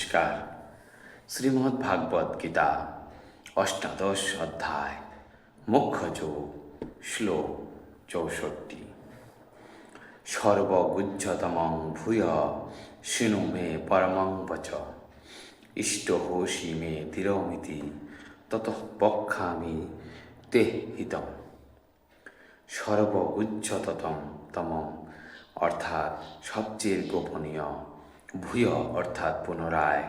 নমস্কার। শ্রীমদ্ ভাগবত গীতা অষ্টাদশ অধ্যায় মুখ্য যোগ শ্লোক ৬৪। সর্বগুহ্যতমং ভূয় শৃণু মে পরমং বচ ইষ্টহোষি মে দৃঢ়মিতি ততঃ বক্ষ্যামি তে হিতম। সর্বগুহ্যতম অর্থাৎ সবচেয়ে গোপনীয়, ভূয় অর্থাৎ পুনরায়,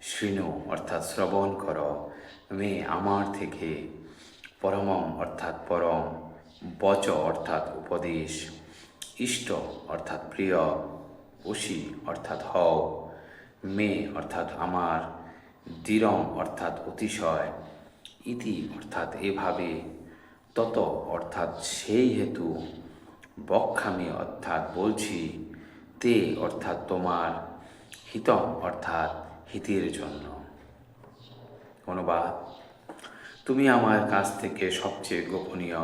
শৃণু অর্থাৎ শ্রবণ কর, মে আমার থেকে, পরমম অর্থাৎ পরম, বচ অর্থাৎ উপদেশ, ইষ্ট অর্থাৎ প্রিয়, অসি অর্থাৎ হও, মে অর্থাৎ আমার, দৃঢ়ম অর্থাৎ অতিশয়, ইতি অর্থাৎ এভাবে, তত অর্থাৎ সেই হেতু, বক্ষ্যামি অর্থাৎ বলছি, তে অর্থাৎ তোমার, হিতম অর্থাৎ হিতের জন্য। অনুবাদ: তুমি আমার কাছ থেকে সবচেয়ে গোপনীয়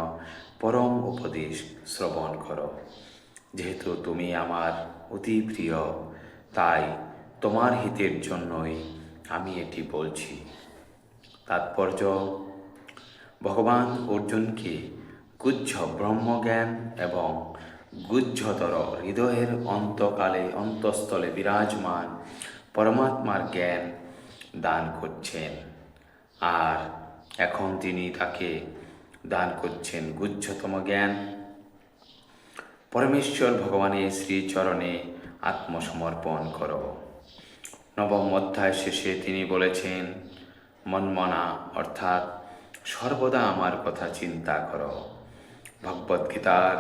পরম উপদেশ শ্রবণ করো। যেহেতু তুমি আমার অতি প্রিয়, তাই তোমার হিতের জন্যই আমি এটি বলছি। তাৎপর্য: ভগবান অর্জুনকে গুহ্য ব্রহ্মজ্ঞান এবং গুহ্যতর হৃদয়ের অন্তঃস্থলে বিরাজমান পরমাত্মার জ্ঞান দান করছেন, আর এখন তিনি তাকে দান করছেন গুহ্যতম জ্ঞান। পরমেশ্বর ভগবানের শ্রীচরণে আত্মসমর্পণ করো। নবম অধ্যায় শেষে তিনি বলেছেন, মন্মনা অর্থাৎ সর্বদা আমার কথা চিন্তা করো। ভগবদ্গীতার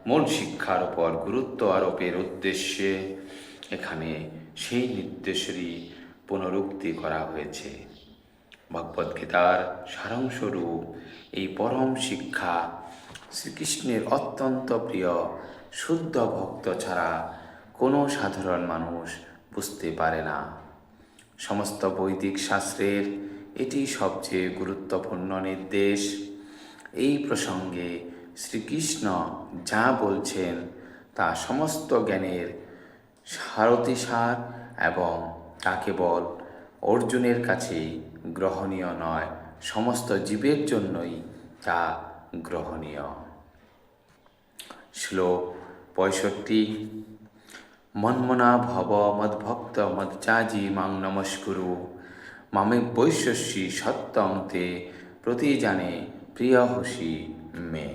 মূল শিক্ষার উপর গুরুত্ব আরোপের উদ্দেশ্যে এখানে সেই নির্দেশেরই পুনরুক্তি করা হয়েছে। ভগবদ্গীতার সারাংশরূপ এই পরম শিক্ষা শ্রীকৃষ্ণের অত্যন্ত প্রিয় শুদ্ধ ভক্ত ছাড়া কোনো সাধারণ মানুষ বুঝতে পারে না। সমস্ত বৈদিক শাস্ত্রের এটি সবচেয়ে গুরুত্বপূর্ণ নির্দেশ। এই প্রসঙ্গে শ্রীকৃষ্ণ যা বলছেন তা সমস্ত জ্ঞানের সারতিসার এবং তা কেবল অর্জুনের কাছেই গ্রহণীয় নয়, সমস্ত জীবের জন্যই তা গ্রহণীয়। শ্লোক ৬৫। মন্মনা ভব মদ্ভক্ত মজ্জাজি মাং নমস্কুরু মামে বৈশ্যসি সত্যং তে প্রতিজানে প্রিয় হুসি মে।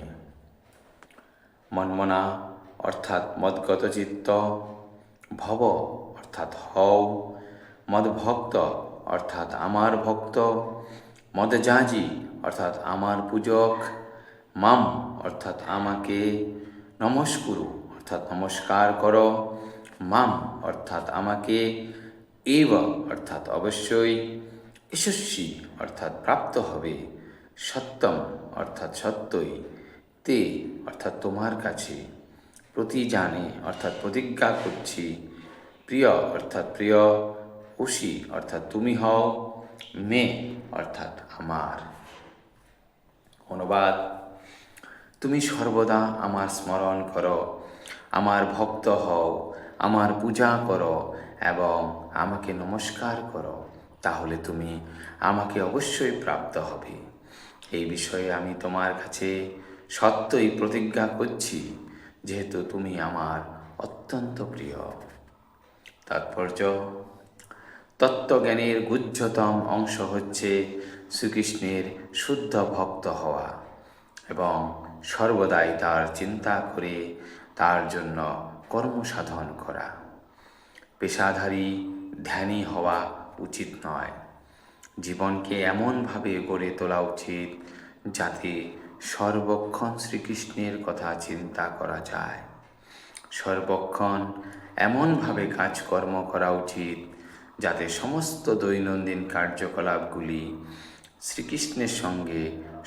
মন্মনা অর্থাৎ মদগত চিত্ত, ভব অর্থাৎ হও, মদভক্ত অর্থাৎ আমার ভক্ত, মদযাজি অর্থাৎ আমার পূজক, মাম অর্থাৎ আমাকে, নমস্কুরু অর্থাৎ নমস্কার করো, মাম অর্থাৎ আমাকে, এব অর্থাৎ অবশ্যই, যশস্বী অর্থাৎ প্রাপ্ত হবে, সত্যম অর্থাৎ সত্যই, তে অর্থাৎ তোমার কাছে, প্রতিজানে অর্থাৎ প্রতিজ্ঞা করছি, প্রিয় অর্থাৎ প্রিয়, অসি অর্থাৎ তুমি হও, মে অর্থাৎ আমার। অনুবাদ: তুমি সর্বদা আমার স্মরণ করো, আমার ভক্ত হও, আমার পূজা করো এবং আমাকে নমস্কার করো, তাহলে তুমি আমাকে অবশ্যই প্রাপ্ত হবে। এই বিষয়ে আমি তোমার কাছে সত্যই প্রতিজ্ঞা করছি, যেহেতু তুমি আমার অত্যন্ত প্রিয়। তাৎপর্য: তত্ত্বজ্ঞানের গুহ্যতম অংশ হচ্ছে শ্রীকৃষ্ণের শুদ্ধ ভক্ত হওয়া এবং সর্বদাই তার চিন্তা করে তার জন্য কর্মসাধন করা। পেশাধারী ধ্যানী হওয়া উচিত নয়। জীবনকে এমনভাবে গড়ে তোলা উচিত যাতে সর্বক্ষণ শ্রীকৃষ্ণের কথা চিন্তা করা যায়। সর্বক্ষণ এমনভাবে কাজকর্ম করা উচিত যাতে সমস্ত দৈনন্দিন কার্যকলাপগুলি শ্রীকৃষ্ণের সঙ্গে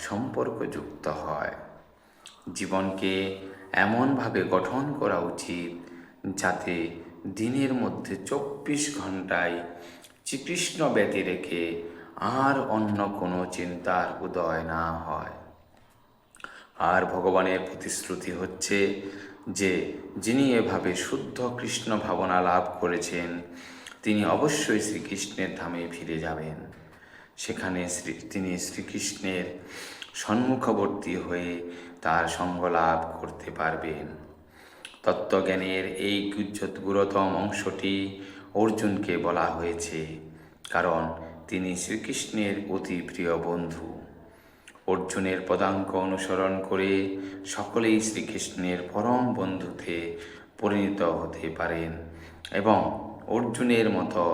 সম্পর্কযুক্ত হয়। জীবনকে এমনভাবে গঠন করা উচিত যাতে দিনের মধ্যে ২৪ ঘন্টায় শ্রীকৃষ্ণ ব্যতি রেখে আর অন্য কোনো চিন্তার উদয় না হয়। আর ভগবানের প্রতিশ্রুতি হচ্ছে যে যিনি এভাবে শুদ্ধ কৃষ্ণ ভাবনা লাভ করেছেন তিনি অবশ্যই শ্রীকৃষ্ণের ধামে ফিরে যাবেন। সেখানে তিনি শ্রীকৃষ্ণের সম্মুখবর্তী হয়ে তার সঙ্গ লাভ করতে পারবেন। তত্ত্বজ্ঞানের এই গুরুতম অংশটি অর্জুনকে বলা হয়েছে, কারণ তিনি শ্রীকৃষ্ণের অতি প্রিয় বন্ধু। অর্জুনের পদাঙ্ক অনুসরণ করে সকলেই শ্রীকৃষ্ণের পরম বন্ধুতে পরিণত হতে পারেন এবং অর্জুনের মতো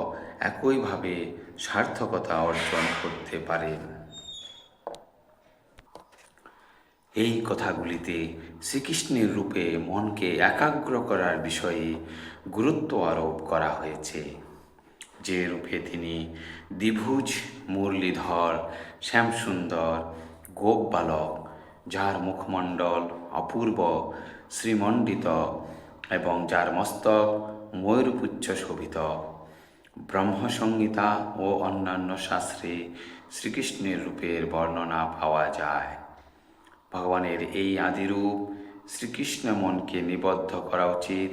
একইভাবে সার্থকতা অর্জন করতে পারেন। এই কথাগুলিতে শ্রীকৃষ্ণের রূপে মনকে একাগ্র করার বিষয়ে গুরুত্ব আরোপ করা হয়েছে। যে রূপে তিনি দ্বিভুজ, মুরলীধর, শ্যামসুন্দর, গোপ বালক, যার মুখমণ্ডল অপূর্ব শ্রীমণ্ডিত এবং যার মস্তক ময়ূরপুচ্ছ শোভিত। ব্রহ্মসংহিতা ও অন্যান্য শাস্ত্রে শ্রীকৃষ্ণের রূপের বর্ণনা পাওয়া যায়। ভগবানের এই আদিরূপ শ্রীকৃষ্ণ মনকে নিবদ্ধ করা উচিত,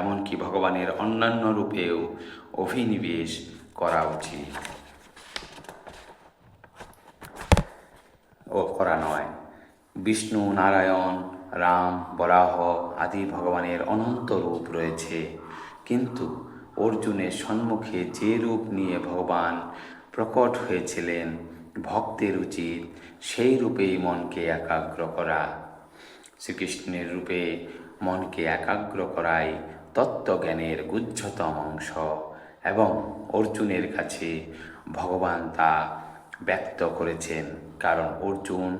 এমনকি ভগবানের অন্যান্য রূপেও অভিনিবেশ করা উচিত ও করা নয়। বিষ্ণু, নারায়ণ, রাম, বরাহ আদি ভগবানের অনন্ত রূপ রয়েছে, কিন্তু অর্জুনের সম্মুখে যে রূপ নিয়ে ভগবান প্রকট হয়েছিলেন, ভক্তের উচিত সেই রূপেই মনকে একাগ্র করা। শ্রীকৃষ্ণের রূপে মনকে একাগ্র করাই তত্ত্বজ্ঞানের গুহ্যতম অংশ এবং অর্জুনের কাছে ভগবান তা ব্যক্ত করেছেন, কারণ অর্জুন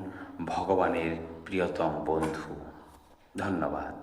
ভগবানের প্রিয়তম বন্ধু। ধন্যবাদ।